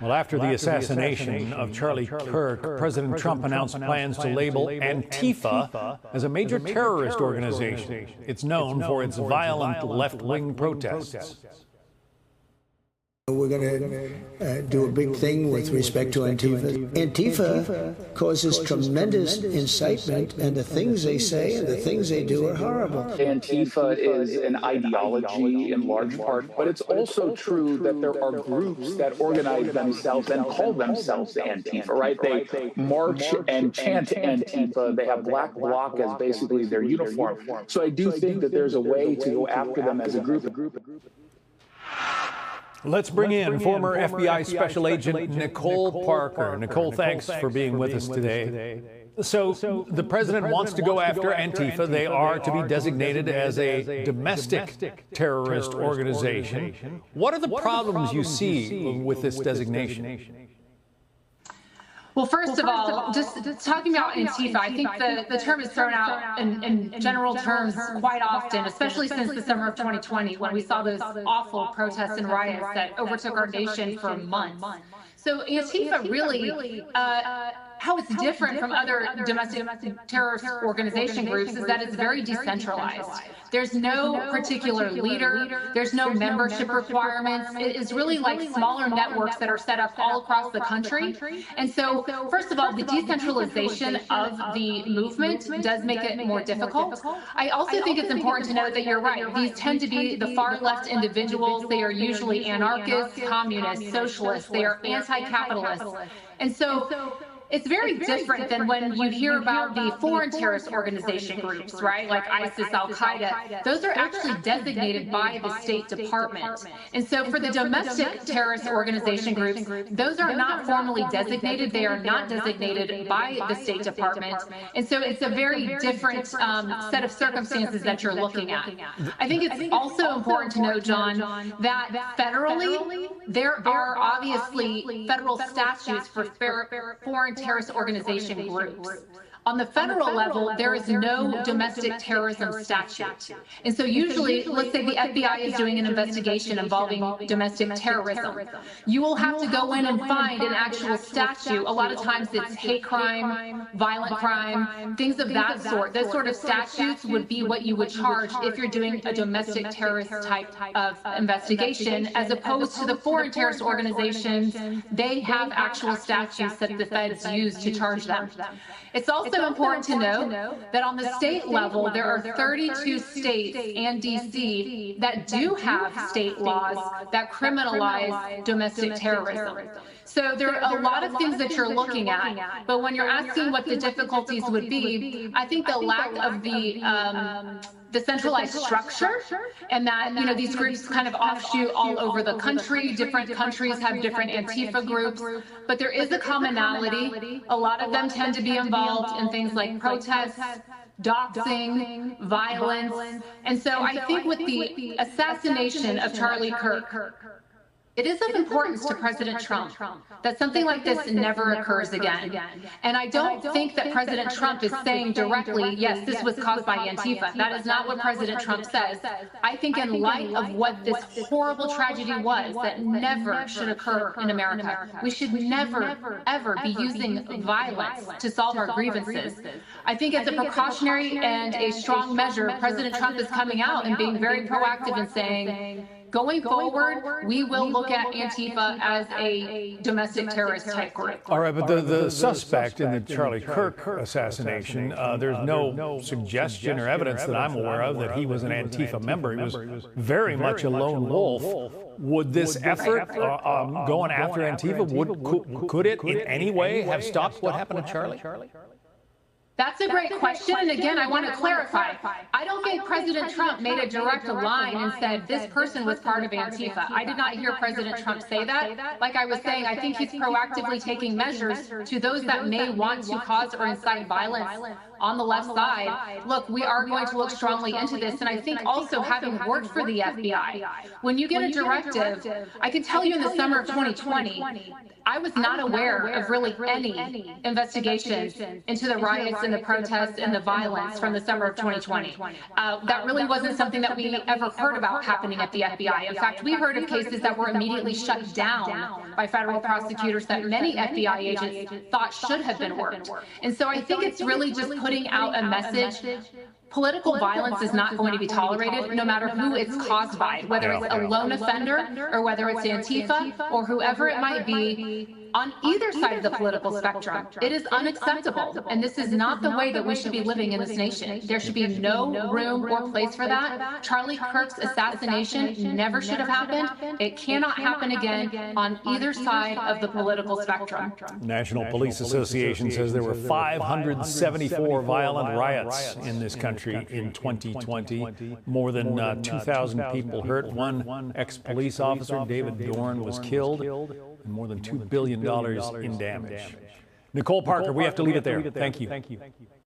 Well, after the assassination of Charlie Kirk, President Trump announced plans to label Antifa as a major terrorist organization. It's known for its violent left-wing protests. We're going to do a big thing with respect to Antifa. Antifa causes tremendous incitement, and the things they say and the things they do are horrible. Antifa is an ideology in large part, but it's also true that there are groups that organize themselves and call themselves Antifa, right? They march and chant Antifa. They have black bloc as basically their uniform. So I do think that there's a way to go after them as a group. Let's bring in former FBI Special Agent Nicole Parker. Nicole, thanks for being with us today. So the president wants to go after Antifa. They are to be designated as a domestic terrorist organization. What are the problems you see with this designation? Well, first of all, just talking about Antifa, I think the term is thrown out in general terms quite often, especially since the summer of 2020, when we saw those awful protests and riots that overtook our nation for months. So Antifa really, how it's different from other domestic terrorist organization groups is that it's very decentralized. There's no particular leader. There's no membership requirements. It is really like smaller networks that are set up all across the country. And so, first of all, the decentralization of the movement does make it more difficult. I also think it's important to note that you're right. These tend to be the far left individuals. They are usually anarchists, communists, socialists. They are anti-capitalist. And so, it's very different than when you hear about the foreign terrorist organization groups, right? Like ISIS, Al-Qaeda. Those are actually designated by the State Department. And so for the domestic terrorist organization groups, those are not formally designated. They are not designated by the State Department. And so it's a very different set of circumstances that you're looking at. I think it's also important to note, John, that federally, there are obviously federal statutes for foreign terrorist organization groups. On the federal level, there is no domestic terrorism statute. And so usually, let's say the FBI is doing an investigation involving domestic terrorism. You will have to go in and find an actual statute. A lot of times it's hate crime, violent crime, things of that sort. Those sort of statutes would be what you would charge if you're doing a domestic terrorist type of investigation, as opposed to the foreign terrorist organizations. They have actual statutes that the feds use to charge them. It's also important to note that on the state level, there are 32 states and D.C. that do have state laws that criminalize domestic terrorism. So there are a lot of things that you're looking at, but when you're asking what the difficulties would be, I think the lack of the centralized structure, and that, you know, these groups kind of offshoot all over the country. Different countries have different Antifa groups, but there is a commonality. A lot of them tend to be involved in things like protests, doxing, violence. And so I think with the assassination of Charlie Kirk, it is of importance to President Trump that something like this never occurs again. And I don't think that President Trump is saying directly, yes, this was caused by Antifa. That is not what President Trump says. I think in light of what this horrible tragedy was that never should occur in America, we should never, ever be using violence to solve our grievances. I think as a precautionary and a strong measure, President Trump is coming out and being very proactive and saying, going forward, we will look at Antifa as a domestic terrorist type group. All right, but the suspect in the Charlie Kirk assassination, there's no suggestion or evidence that I'm aware of that he was an Antifa member. He was very much a lone wolf. Would this effort going after Antifa, could it in any way have stopped what happened to Charlie? That's a great question, and again, I want to clarify. I don't think President Trump made a direct line and said this person was part of Antifa. I did not hear President Trump say that. Like I was saying, I think he's proactively taking measures to those that may want to cause or incite violence on the left side. Look, we are going to look strongly into this, and I think also having worked for the FBI, when you get a directive, I can tell you in the summer of 2020, I was not aware of really any investigations into the riots and the protests and the violence from the summer of 2020. That really wasn't something that we ever heard about happening at the FBI. In fact, we heard of cases that were immediately shut down by federal prosecutors that many FBI agents thought should have been worked. And so I think it's really just putting out a message. Political violence is not going to be tolerated, no matter who it's caused by, whether it's a lone offender or whether it's Antifa or whoever it might be on either side of the political spectrum. It is unacceptable, and this is not the way that we should be living in this nation. There should be no room or place for that. Charlie Kirk's assassination never should have happened. It cannot happen again on either side of the political spectrum. National Police Association says there were 574 violent riots in this country in 2020. More than 2,000 people hurt. One ex-police officer, David Dorn, was killed, and more than $2 billion in damage. Nicole Parker, we have to leave it there. Thank you.